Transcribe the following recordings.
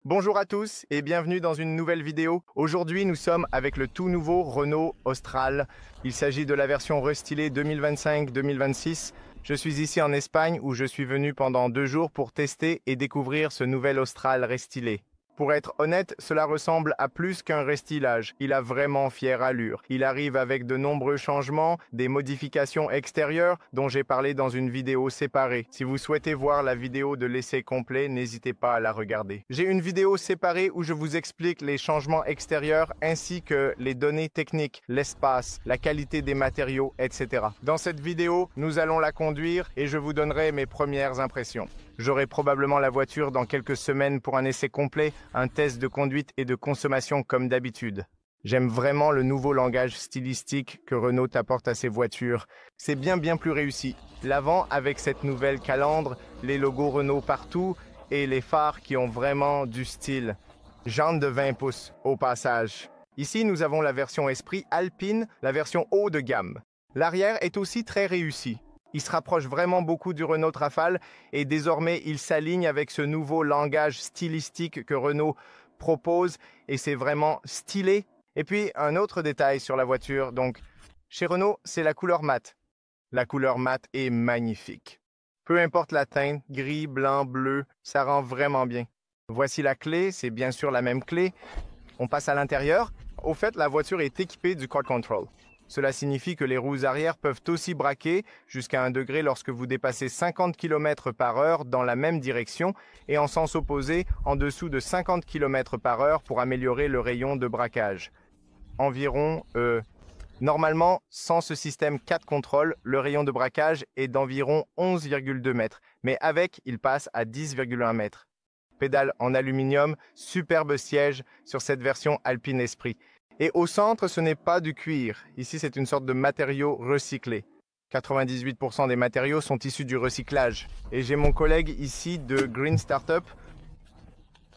Bonjour à tous et bienvenue dans une nouvelle vidéo. Aujourd'hui, nous sommes avec le tout nouveau Renault Austral. Il s'agit de la version restylée 2025-2026. Je suis ici en Espagne où je suis venu pendant 2 jours pour tester et découvrir ce nouvel Austral restylé. Pour être honnête, cela ressemble à plus qu'un restylage. Il a vraiment fière allure. Il arrive avec de nombreux changements, des modifications extérieures dont j'ai parlé dans une vidéo séparée. Si vous souhaitez voir la vidéo de l'essai complet, n'hésitez pas à la regarder. J'ai une vidéo séparée où je vous explique les changements extérieurs ainsi que les données techniques, l'espace, la qualité des matériaux, etc. Dans cette vidéo, nous allons la conduire et je vous donnerai mes premières impressions. J'aurai probablement la voiture dans quelques semaines pour un essai complet, un test de conduite et de consommation comme d'habitude. J'aime vraiment le nouveau langage stylistique que Renault apporte à ses voitures. C'est bien plus réussi. L'avant avec cette nouvelle calandre, les logos Renault partout et les phares qui ont vraiment du style. Jantes de 20 pouces au passage. Ici, nous avons la version Esprit Alpine, la version haut de gamme. L'arrière est aussi très réussi. Il se rapproche vraiment beaucoup du Renault Rafale et désormais il s'aligne avec ce nouveau langage stylistique que Renault propose et c'est vraiment stylé. Et puis un autre détail sur la voiture, donc chez Renault c'est la couleur mate. La couleur mate est magnifique. Peu importe la teinte, gris, blanc, bleu, ça rend vraiment bien. Voici la clé, c'est bien sûr la même clé. On passe à l'intérieur. Au fait, la voiture est équipée du Car Control. Cela signifie que les roues arrière peuvent aussi braquer jusqu'à 1 degré lorsque vous dépassez 50 km/h dans la même direction et en sens opposé en dessous de 50 km/h pour améliorer le rayon de braquage. Normalement, sans ce système 4 contrôle, le rayon de braquage est d'environ 11,2 mètres, mais avec, il passe à 10,1 mètres. Pédale en aluminium, superbe siège sur cette version Alpine Esprit. Et au centre, ce n'est pas du cuir. Ici, c'est une sorte de matériau recyclé. 98% des matériaux sont issus du recyclage. Et j'ai mon collègue ici de Green Startup.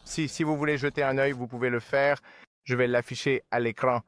Si vous voulez jeter un œil, vous pouvez le faire. Je vais l'afficher à l'écran.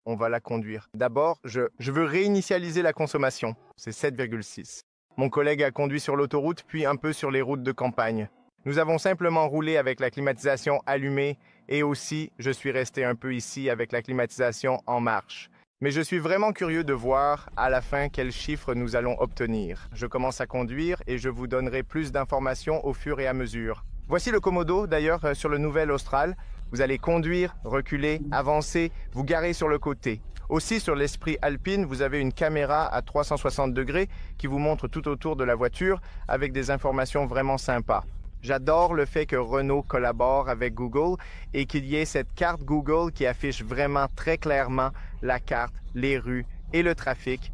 On va la conduire. D'abord, je veux réinitialiser la consommation. C'est 7,6. Mon collègue a conduit sur l'autoroute, puis un peu sur les routes de campagne. Nous avons simplement roulé avec la climatisation allumée et aussi, je suis resté un peu ici avec la climatisation en marche. Mais je suis vraiment curieux de voir à la fin quels chiffres nous allons obtenir. Je commence à conduire et je vous donnerai plus d'informations au fur et à mesure. Voici le commodo d'ailleurs sur le nouvel Austral. Vous allez conduire, reculer, avancer, vous garer sur le côté. Aussi sur l'Esprit Alpine, vous avez une caméra à 360 degrés qui vous montre tout autour de la voiture avec des informations vraiment sympas. J'adore le fait que Renault collabore avec Google et qu'il y ait cette carte Google qui affiche vraiment très clairement la carte, les rues et le trafic.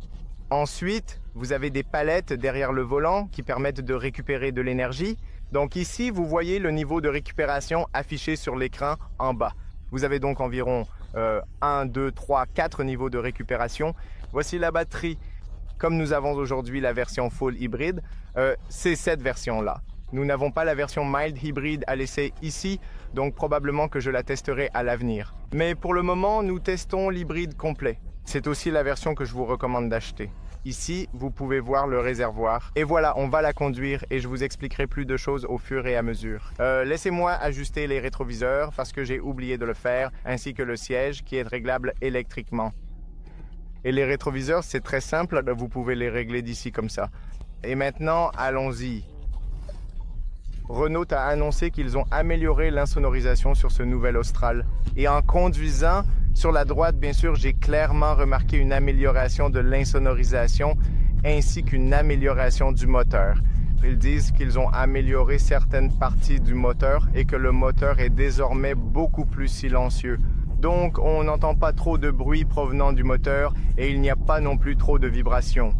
Ensuite, vous avez des palettes derrière le volant qui permettent de récupérer de l'énergie. Donc ici, vous voyez le niveau de récupération affiché sur l'écran en bas. Vous avez donc environ 1, 2, 3, 4 niveaux de récupération. Voici la batterie. Comme nous avons aujourd'hui la version full hybride, c'est cette version-là. Nous n'avons pas la version mild hybride à l'essai ici, donc probablement que je la testerai à l'avenir. Mais pour le moment, nous testons l'hybride complet. C'est aussi la version que je vous recommande d'acheter. Ici, vous pouvez voir le réservoir. Et voilà, on va la conduire et je vous expliquerai plus de choses au fur et à mesure. Laissez-moi ajuster les rétroviseurs parce que j'ai oublié de le faire, ainsi que le siège qui est réglable électriquement. Et les rétroviseurs, c'est très simple, vous pouvez les régler d'ici comme ça. Et maintenant, allons-y. Renault a annoncé qu'ils ont amélioré l'insonorisation sur ce nouvel Austral. Et en conduisant, sur la droite, bien sûr, j'ai clairement remarqué une amélioration de l'insonorisation ainsi qu'une amélioration du moteur. Ils disent qu'ils ont amélioré certaines parties du moteur et que le moteur est désormais beaucoup plus silencieux. Donc, on n'entend pas trop de bruit provenant du moteur et il n'y a pas non plus trop de vibrations.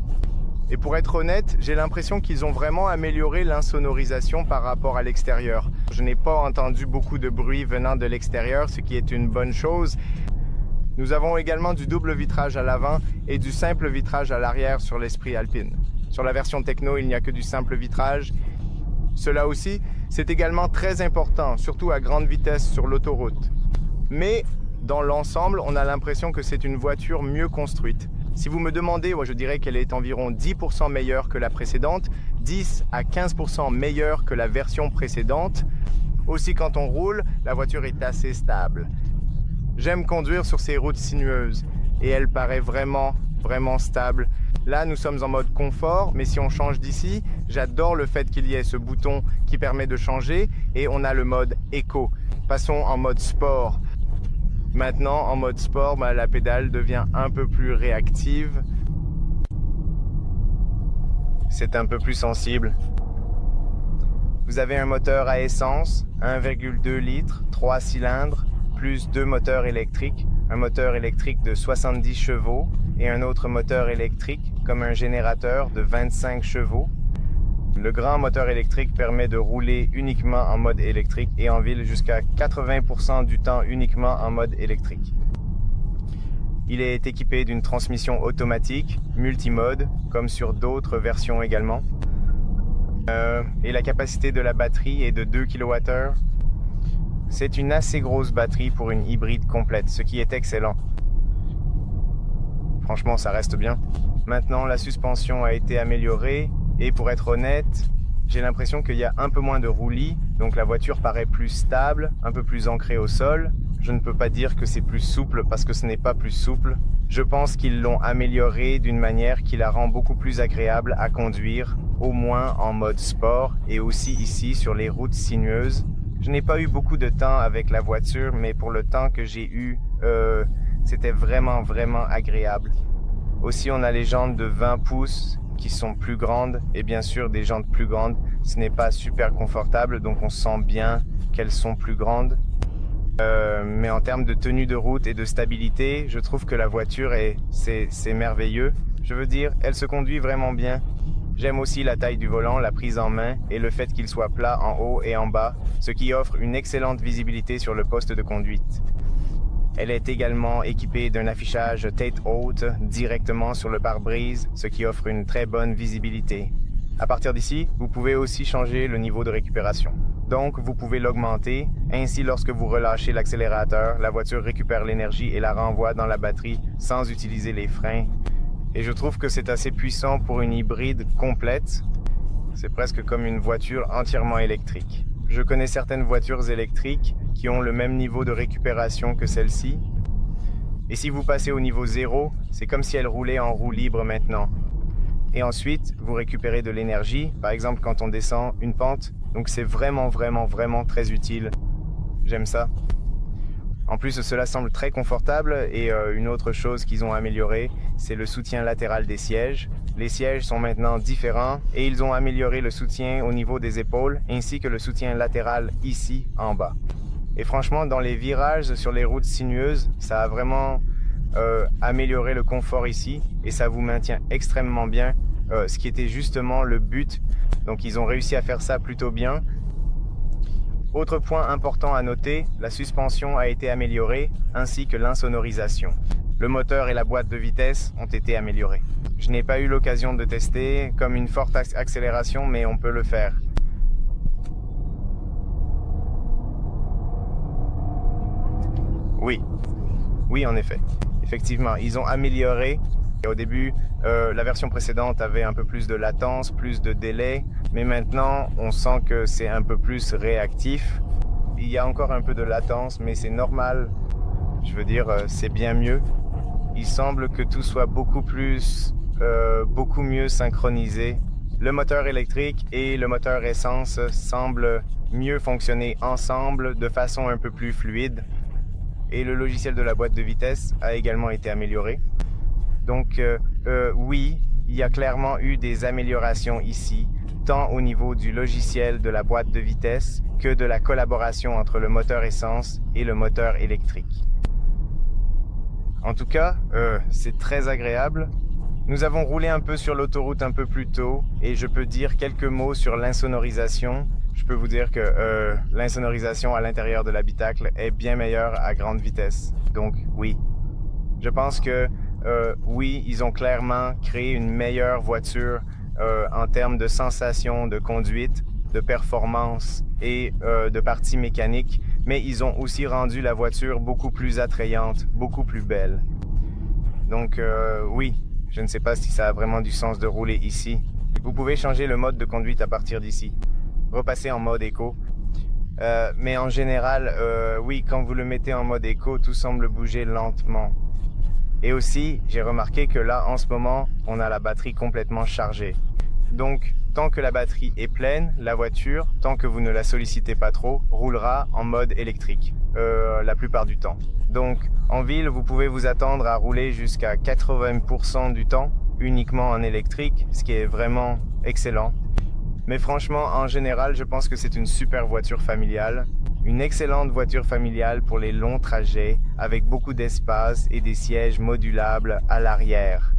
Et pour être honnête, j'ai l'impression qu'ils ont vraiment amélioré l'insonorisation par rapport à l'extérieur. Je n'ai pas entendu beaucoup de bruit venant de l'extérieur, ce qui est une bonne chose. Nous avons également du double vitrage à l'avant et du simple vitrage à l'arrière sur l'Esprit Alpine. Sur la version Techno, il n'y a que du simple vitrage. Cela aussi, c'est également très important, surtout à grande vitesse sur l'autoroute. Mais dans l'ensemble, on a l'impression que c'est une voiture mieux construite. Si vous me demandez, moi je dirais qu'elle est environ 10% meilleure que la précédente, 10 à 15% meilleure que la version précédente. Aussi quand on roule, la voiture est assez stable. J'aime conduire sur ces routes sinueuses et elle paraît vraiment stable. Là, nous sommes en mode confort, mais si on change d'ici, j'adore le fait qu'il y ait ce bouton qui permet de changer et on a le mode éco. Passons en mode sport. Maintenant, en mode sport, la pédale devient un peu plus réactive. C'est un peu plus sensible. Vous avez un moteur à essence, 1,2 litres, 3 cylindres, plus 2 moteurs électriques, un moteur électrique de 70 chevaux et un autre moteur électrique comme un générateur de 25 chevaux. Le grand moteur électrique permet de rouler uniquement en mode électrique et en ville jusqu'à 80% du temps uniquement en mode électrique. Il est équipé d'une transmission automatique, multimode, comme sur d'autres versions également. Et la capacité de la batterie est de 2 kWh. C'est une assez grosse batterie pour une hybride complète, ce qui est excellent. Franchement, ça reste bien. Maintenant, la suspension a été améliorée et pour être honnête, j'ai l'impression qu'il y a un peu moins de roulis, donc la voiture paraît plus stable, un peu plus ancrée au sol. Je ne peux pas dire que c'est plus souple parce que ce n'est pas plus souple. Je pense qu'ils l'ont améliorée d'une manière qui la rend beaucoup plus agréable à conduire, au moins en mode sport et aussi ici sur les routes sinueuses. Je n'ai pas eu beaucoup de temps avec la voiture, mais pour le temps que j'ai eu, c'était vraiment agréable. Aussi, on a les jantes de 20 pouces qui sont plus grandes et bien sûr des jantes plus grandes. Ce n'est pas super confortable, donc on sent bien qu'elles sont plus grandes. Mais en termes de tenue de route et de stabilité, je trouve que la voiture c'est merveilleux. Je veux dire, elle se conduit vraiment bien. J'aime aussi la taille du volant, la prise en main et le fait qu'il soit plat en haut et en bas, ce qui offre une excellente visibilité sur le poste de conduite. Elle est également équipée d'un affichage tête haute directement sur le pare-brise, ce qui offre une très bonne visibilité. À partir d'ici, vous pouvez aussi changer le niveau de récupération. Donc, vous pouvez l'augmenter. Ainsi, lorsque vous relâchez l'accélérateur, la voiture récupère l'énergie et la renvoie dans la batterie sans utiliser les freins. Et je trouve que c'est assez puissant pour une hybride complète. C'est presque comme une voiture entièrement électrique. Je connais certaines voitures électriques qui ont le même niveau de récupération que celle-ci. Et si vous passez au niveau 0, c'est comme si elle roulait en roue libre maintenant. Et ensuite, vous récupérez de l'énergie, par exemple quand on descend une pente. Donc c'est vraiment très utile. J'aime ça. En plus, cela semble très confortable et une autre chose qu'ils ont améliorée, c'est le soutien latéral des sièges. Les sièges sont maintenant différents et ils ont amélioré le soutien au niveau des épaules ainsi que le soutien latéral ici en bas. Et franchement, dans les virages sur les routes sinueuses, ça a vraiment amélioré le confort ici et ça vous maintient extrêmement bien, ce qui était justement le but. Donc ils ont réussi à faire ça plutôt bien. Autre point important à noter, la suspension a été améliorée ainsi que l'insonorisation. Le moteur et la boîte de vitesse ont été améliorés. Je n'ai pas eu l'occasion de tester comme une forte accélération, mais on peut le faire. Oui, en effet. Effectivement, ils ont amélioré. Et au début, la version précédente avait un peu plus de latence, plus de délai, mais maintenant, on sent que c'est un peu plus réactif. Il y a encore un peu de latence, mais c'est normal. Je veux dire, c'est bien mieux. Il semble que tout soit beaucoup mieux synchronisé. Le moteur électrique et le moteur essence semblent mieux fonctionner ensemble de façon un peu plus fluide. Et le logiciel de la boîte de vitesse a également été amélioré. Donc oui, il y a clairement eu des améliorations ici, tant au niveau du logiciel de la boîte de vitesse que de la collaboration entre le moteur essence et le moteur électrique. En tout cas, c'est très agréable. Nous avons roulé un peu sur l'autoroute un peu plus tôt et je peux dire quelques mots sur l'insonorisation. Je peux vous dire que l'insonorisation à l'intérieur de l'habitacle est bien meilleure à grande vitesse. Donc oui, je pense que oui, ils ont clairement créé une meilleure voiture en termes de sensations de conduite, de performance et de parties mécaniques, mais ils ont aussi rendu la voiture beaucoup plus attrayante, beaucoup plus belle. Donc oui, je ne sais pas si ça a vraiment du sens de rouler ici. Vous pouvez changer le mode de conduite à partir d'ici. Repasser en mode éco. Mais en général, oui, quand vous le mettez en mode éco, tout semble bouger lentement. Et aussi, j'ai remarqué que là, en ce moment, on a la batterie complètement chargée. Donc, tant que la batterie est pleine, la voiture, tant que vous ne la sollicitez pas trop, roulera en mode électrique, la plupart du temps. Donc, en ville, vous pouvez vous attendre à rouler jusqu'à 80% du temps, uniquement en électrique, ce qui est vraiment excellent. Mais franchement, en général, je pense que c'est une super voiture familiale. Une excellente voiture familiale pour les longs trajets, avec beaucoup d'espace et des sièges modulables à l'arrière.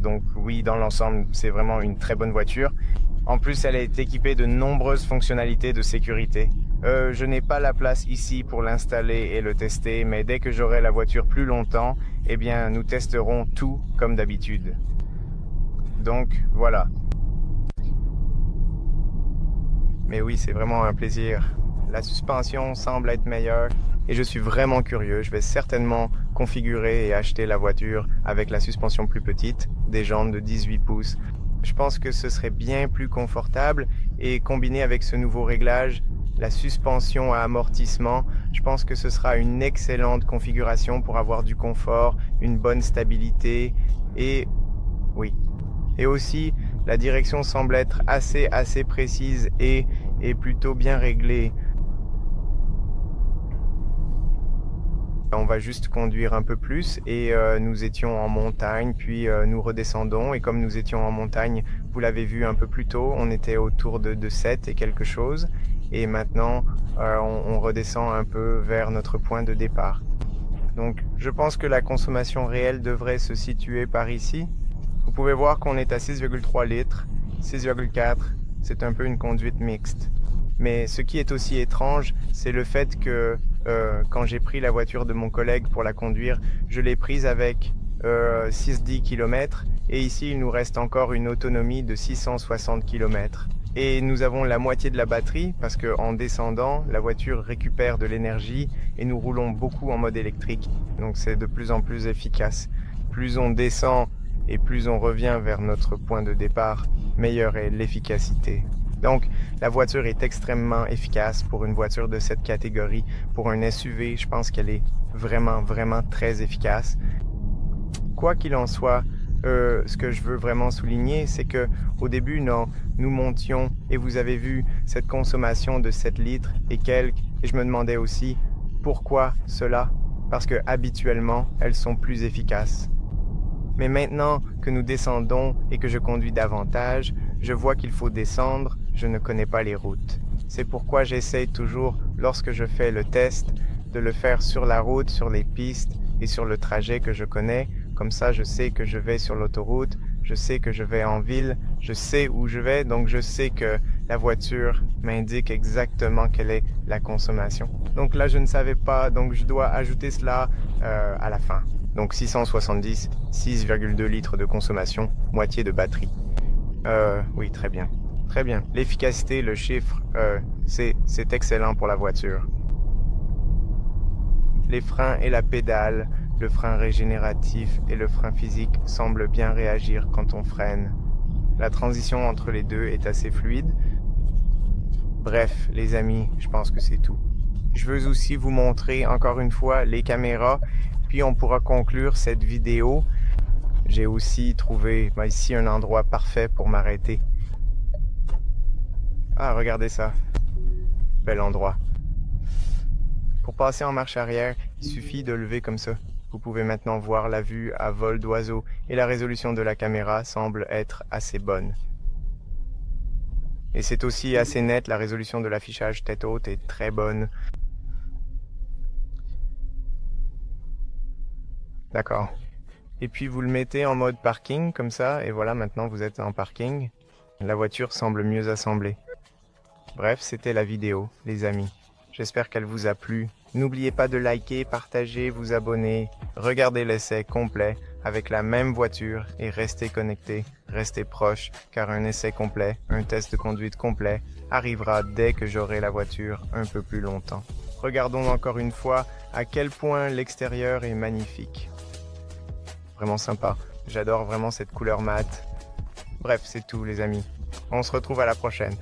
Donc oui, dans l'ensemble, c'est vraiment une très bonne voiture. En plus, elle est équipée de nombreuses fonctionnalités de sécurité. Je n'ai pas la place ici pour l'installer et le tester, mais dès que j'aurai la voiture plus longtemps, eh bien, nous testerons tout comme d'habitude. Donc, voilà. Mais oui, c'est vraiment un plaisir. La suspension semble être meilleure et je suis vraiment curieux. Je vais certainement configurer et acheter la voiture avec la suspension plus petite, des jantes de 18 pouces. Je pense que ce serait bien plus confortable et combiné avec ce nouveau réglage, la suspension à amortissement, je pense que ce sera une excellente configuration pour avoir du confort, une bonne stabilité et oui. Et aussi, la direction semble être assez précise et plutôt bien réglée. On va juste conduire un peu plus et nous étions en montagne, puis nous redescendons. Et comme nous étions en montagne, vous l'avez vu un peu plus tôt, on était autour de 7 et quelque chose. Et maintenant, on redescend un peu vers notre point de départ. Donc, je pense que la consommation réelle devrait se situer par ici. Vous pouvez voir qu'on est à 6,3 litres, 6,4, c'est un peu une conduite mixte. Mais ce qui est aussi étrange, c'est le fait que quand j'ai pris la voiture de mon collègue pour la conduire, je l'ai prise avec 6-10 km et ici il nous reste encore une autonomie de 660 km. Et nous avons la moitié de la batterie parce qu'en descendant, la voiture récupère de l'énergie et nous roulons beaucoup en mode électrique. Donc c'est de plus en plus efficace. Plus on descend et plus on revient vers notre point de départ, meilleure est l'efficacité. Donc, la voiture est extrêmement efficace pour une voiture de cette catégorie. Pour un SUV, je pense qu'elle est vraiment très efficace. Quoi qu'il en soit, ce que je veux vraiment souligner, c'est que au début, nous montions et vous avez vu cette consommation de 7 litres et quelques. Et je me demandais aussi, pourquoi cela? Parce que habituellement, elles sont plus efficaces. Mais maintenant que nous descendons et que je conduis davantage, je vois qu'il faut descendre, je ne connais pas les routes. C'est pourquoi j'essaye toujours, lorsque je fais le test, de le faire sur la route, sur les pistes et sur le trajet que je connais. Comme ça, je sais que je vais sur l'autoroute, je sais que je vais en ville, je sais où je vais, donc je sais que la voiture m'indique exactement quelle est la consommation. Donc là, je ne savais pas, donc je dois ajouter cela à la fin. Donc 670, 6,2 litres de consommation, moitié de batterie. Oui, très bien. Très bien. L'efficacité, le chiffre, c'est excellent pour la voiture. Les freins et la pédale, le frein régénératif et le frein physique semblent bien réagir quand on freine. La transition entre les deux est assez fluide. Bref, les amis, je pense que c'est tout. Je veux aussi vous montrer encore une fois les caméras, puis on pourra conclure cette vidéo. J'ai aussi trouvé ici un endroit parfait pour m'arrêter. Ah, regardez ça. Bel endroit. Pour passer en marche arrière, il suffit de lever comme ça. Vous pouvez maintenant voir la vue à vol d'oiseau et la résolution de la caméra semble être assez bonne. Et c'est aussi assez net, la résolution de l'affichage tête haute est très bonne. D'accord. Et puis vous le mettez en mode parking comme ça, et voilà, maintenant vous êtes en parking. La voiture semble mieux assemblée. Bref, c'était la vidéo, les amis. J'espère qu'elle vous a plu. N'oubliez pas de liker, partager, vous abonner. Regardez l'essai complet avec la même voiture et restez connectés, restez proches, car un essai complet, un test de conduite complet, arrivera dès que j'aurai la voiture un peu plus longtemps. Regardons encore une fois à quel point l'extérieur est magnifique. Vraiment sympa. J'adore vraiment cette couleur mate. Bref, c'est tout les amis. On se retrouve à la prochaine.